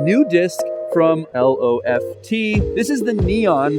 new disc from LOFT. This is the Neon.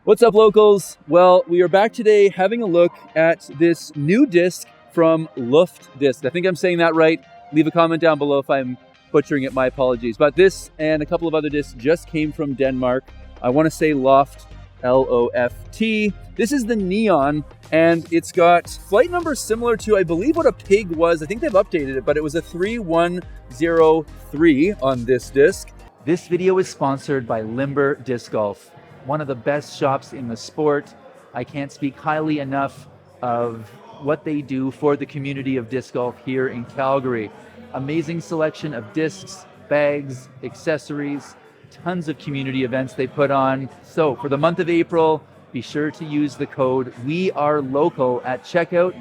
What's up, locals? Well, we are back today having a look at this new disc from LOFT disc. I think I'm saying that right. Leave a comment down below if I'm butchering it, my apologies. But this and a couple of other discs just came from Denmark. I want to say LOFT, L-O-F-T. This is the Neon, and it's got flight numbers similar to, I believe, what a pig was. I think they've updated it, but it was a 3103 on this disc. This video is sponsored by Limber Disc Golf, one of the best shops in the sport. I can't speak highly enough of what they do for the community of disc golf here in Calgary. Amazing selection of discs, bags, accessories, tons of community events they put on. So for the month of April, be sure to use the code WeAreLocal at checkout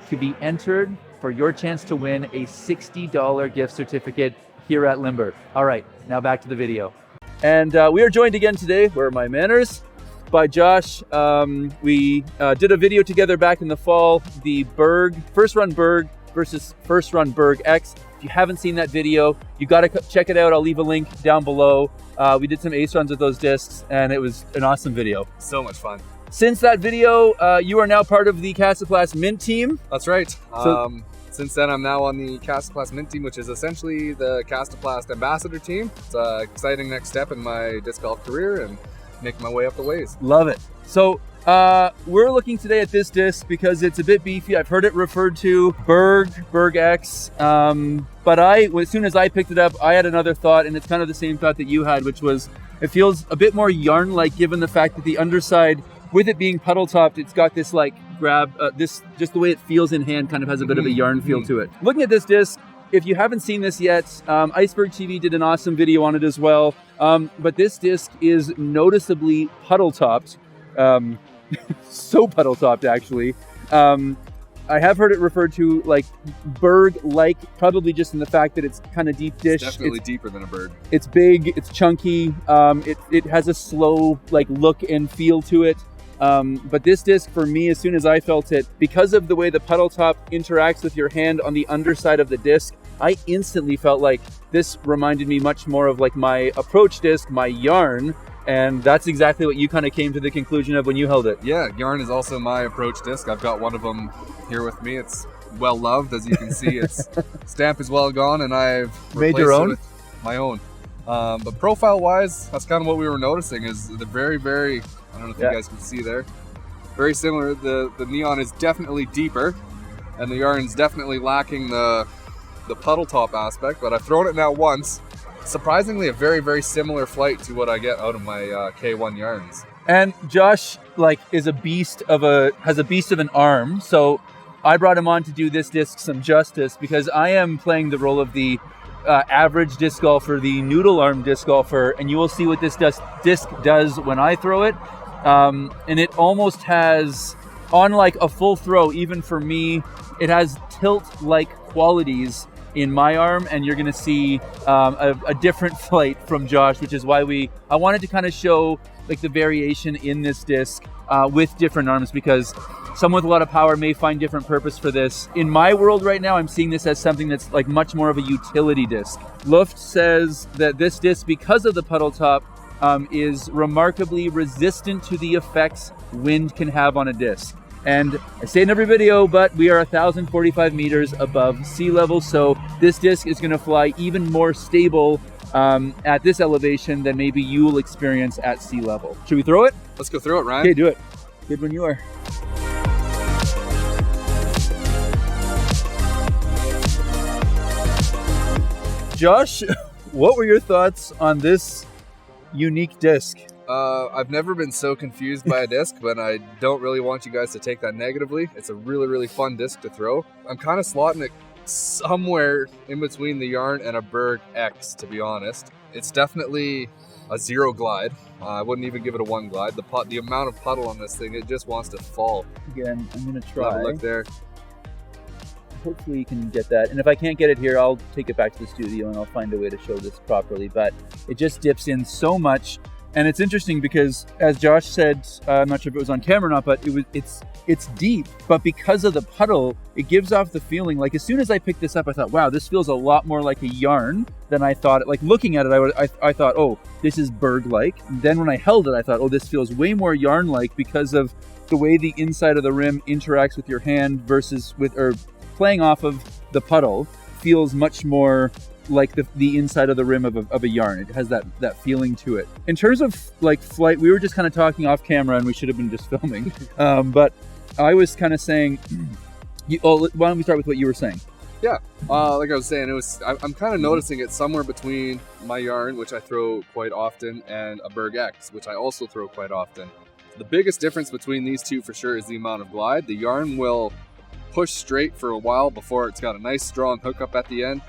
to be entered for your chance to win a $60 gift certificate here at Limber. All right, now back to the video. And we are joined again today, where are my manners, by Josh. We did a video together back in the fall, the first run Berg versus first run Berg X. If you haven't seen that video, you got to check it out. I'll leave a link down below. We did some ace runs with those discs, and it was an awesome video. So much fun. Since that video, you are now part of the Castaplast Mint team. That's right. Since then, I'm now on the Castaplast Mint team, which is essentially the Castaplast ambassador team. It's an exciting next step in my disc golf career and making my way up the ways. Love it. So we're looking today at this disc because it's a bit beefy. I've heard it referred to Berg X, but as soon as I picked it up, I had another thought, and it's kind of the same thought that you had, which was it feels a bit more yarn-like, given the fact that the underside, with it being puddle topped, it's got this like grab, just the way it feels in hand kind of has a bit of a yarn feel to it. Looking at this disc, if you haven't seen this yet, Iceberg TV did an awesome video on it as well, but this disc is noticeably puddle topped. So puddle topped, actually. I have heard it referred to like Berg-like, probably just in the fact that it's kind of deep dish. It's definitely deeper than a Berg. It's big, it's chunky, it has a slow like look and feel to it. But this disc, for me, as soon as I felt it, because of the way the puddle top interacts with your hand on the underside of the disc, I instantly felt like this reminded me much more of like my approach disc, my yarn. And that's exactly what you kind of came to the conclusion of when you held it. Yeah, yarn is also my approach disc. I've got one of them here with me. It's well loved, as you can see. Its stamp is well gone, and I've made replaced your own? it with my own. But profile-wise, that's kind of what we were noticing. Is the very, I don't know if you guys can see there, very similar. The Neon is definitely deeper, and the yarn's definitely lacking the puddle top aspect. But I've thrown it now once. Surprisingly, a very, very similar flight to what I get out of my K1 yarns. And Josh, has a beast of an arm. So I brought him on to do this disc some justice, because I am playing the role of the average disc golfer, the noodle arm disc golfer, and you will see what this disc does when I throw it. And it almost has, on like a full throw, even for me, it has tilt-like qualities in my arm, and you're gonna see a different flight from Josh, which is why I wanted to kind of show like the variation in this disc with different arms, because someone with a lot of power may find different purpose for this. In my world right now, I'm seeing this as something that's like much more of a utility disc. LOFT says that this disc, because of the puddle top, is remarkably resistant to the effects wind can have on a disc. And I say in every video, but we are 1,045 meters above sea level, so this disc is going to fly even more stable at this elevation than maybe you will experience at sea level. Should we throw it? Let's go throw it, Ryan. Okay, do it. Good when you are. Josh, what were your thoughts on this unique disc? I've never been so confused by a disc, but I don't really want you guys to take that negatively. It's a really, really fun disc to throw. I'm kind of slotting it somewhere in between the yarn and a Berg X, to be honest. It's definitely a 0 glide. I wouldn't even give it a 1 glide. The amount of puddle on this thing, it just wants to fall. Again, I'm gonna try. Have a look there. Hopefully you can get that. And if I can't get it here, I'll take it back to the studio and I'll find a way to show this properly. But it just dips in so much. And it's interesting because, as Josh said, I'm not sure if it was on camera or not, but it's deep. But because of the puddle, it gives off the feeling like as soon as I picked this up, I thought, wow, this feels a lot more like a yarn than I thought. Like looking at it, I thought, oh, this is berg-like. Then when I held it, I thought, oh, this feels way more yarn-like because of the way the inside of the rim interacts with your hand versus playing off of the puddle feels much more like the inside of the rim of a yarn. It has that feeling to it. In terms of like flight, we were just kind of talking off camera and we should have been just filming. But I was kind of saying, why don't we start with what you were saying? Yeah, like I was saying, I'm kind of noticing it somewhere between my yarn, which I throw quite often, and a Berg X, which I also throw quite often. The biggest difference between these two for sure is the amount of glide. The yarn will push straight for a while before it's got a nice strong hookup at the end.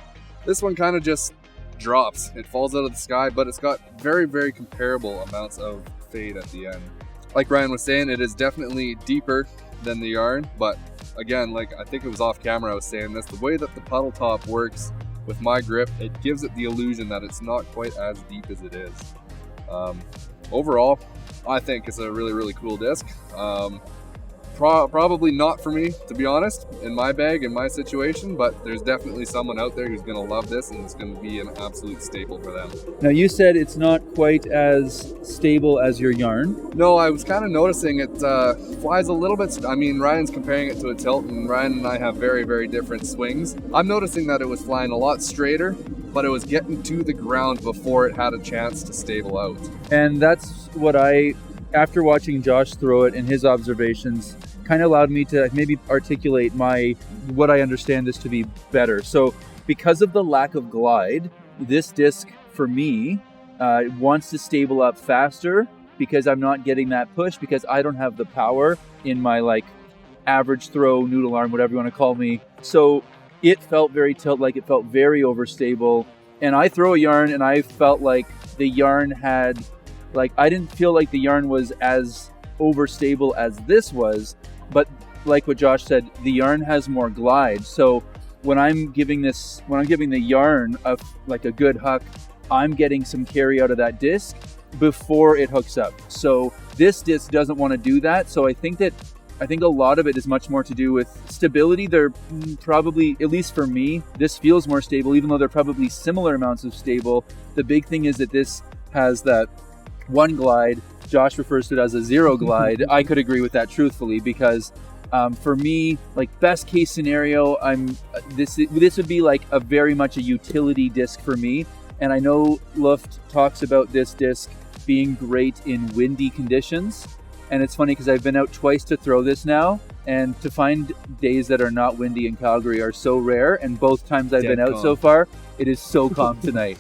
This one kind of just drops. It falls out of the sky, but it's got very, very comparable amounts of fade at the end. Like Ryan was saying, it is definitely deeper than the yarn, but again, like I think it was off camera I was saying this, the way that the puddle top works with my grip, it gives it the illusion that it's not quite as deep as it is. Overall, I think it's a really, really cool disc. Probably not for me, to be honest, in my bag, in my situation, but there's definitely someone out there who's going to love this and it's going to be an absolute staple for them. Now, you said it's not quite as stable as your yarn. No, I was kind of noticing it flies a little bit. I mean, Ryan's comparing it to a tilt, and Ryan and I have very, very different swings. I'm noticing that it was flying a lot straighter, but it was getting to the ground before it had a chance to stable out. And that's what after watching Josh throw it and his observations, kind of allowed me to maybe articulate what I understand this to be better. So because of the lack of glide, this disc for me wants to stable up faster because I'm not getting that push, because I don't have the power in my like average throw noodle arm, whatever you want to call me. So it felt very tilt-like, it felt very overstable. And I throw a yarn and I felt like the yarn had, like, I didn't feel like the yarn was as overstable as this was, but like what Josh said, the yarn has more glide. So when I'm giving the yarn like a good huck, I'm getting some carry out of that disc before it hooks up. So this disc doesn't want to do that. So I think a lot of it is much more to do with stability. They're probably, at least for me, this feels more stable, even though they're probably similar amounts of stable. The big thing is that this has that one glide. Josh refers to it as a zero glide. I could agree with that truthfully, because for me, like best case scenario, this would be like a very much a utility disc for me. And I know LOFT talks about this disc being great in windy conditions. And it's funny because I've been out twice to throw this now, and to find days that are not windy in Calgary are so rare. And both times I've been out so far, it is so calm tonight.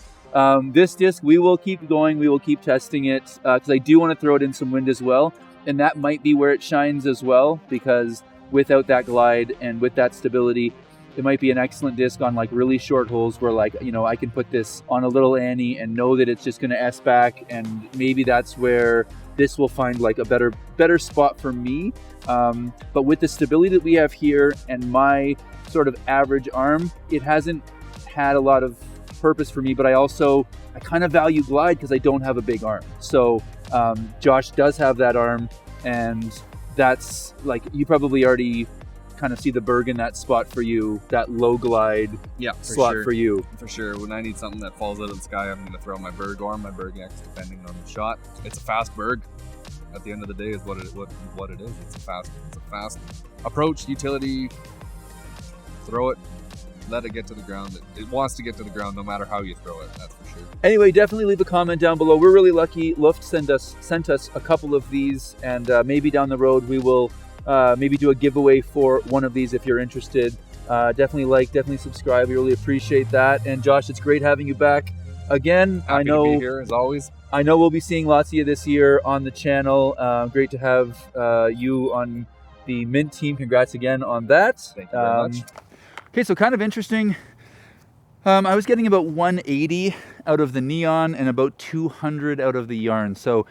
This disc, we will keep going. We will keep testing it because I do want to throw it in some wind as well. And that might be where it shines as well, because without that glide and with that stability, it might be an excellent disc on like really short holes where, like, you know, I can put this on a little Annie and know that it's just going to S back, and maybe that's where this will find like a better spot for me. But with the stability that we have here and my sort of average arm, it hasn't had a lot of purpose for me. But I kind of value glide because I don't have a big arm. So Josh does have that arm, and that's like, you probably already kind of see the Berg in that spot for you, that low glide slot for you. For sure. When I need something that falls out of the sky, I'm going to throw my Berg or my Berg X, depending on the shot. It's a fast Berg. At the end of the day, is what it is. It's a fast approach, utility. Throw it, let it get to the ground. It wants to get to the ground no matter how you throw it. That's for sure. Anyway, definitely leave a comment down below. We're really lucky. LOFT sent us a couple of these, and maybe down the road we will maybe do a giveaway for one of these if you're interested. Definitely subscribe. We really appreciate that. And Josh, it's great having you back again. Happy to be here as always. I know we'll be seeing lots of you this year on the channel. Great to have you on the Mint team. Congrats again on that. Thank you very much. Okay, so kind of interesting. I was getting about 180 out of the neon and about 200 out of the yarn. So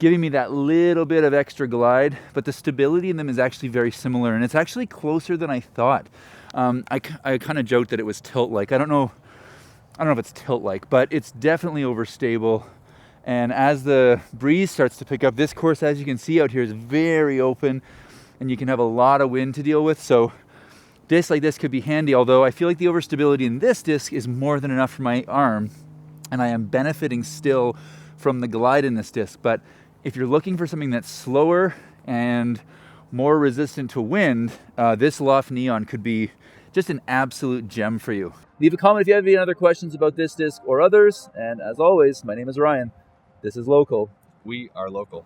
giving me that little bit of extra glide, but the stability in them is actually very similar, and it's actually closer than I thought. I kind of joked that it was tilt-like. I don't know if it's tilt-like, but it's definitely overstable. And as the breeze starts to pick up, this course, as you can see out here, is very open and you can have a lot of wind to deal with. So discs like this could be handy, although I feel like the overstability in this disc is more than enough for my arm, and I am benefiting still from the glide in this disc. But if you're looking for something that's slower and more resistant to wind, this LOFT Neon could be just an absolute gem for you. Leave a comment if you have any other questions about this disc or others. And as always, my name is Ryan. This is Local. We are local.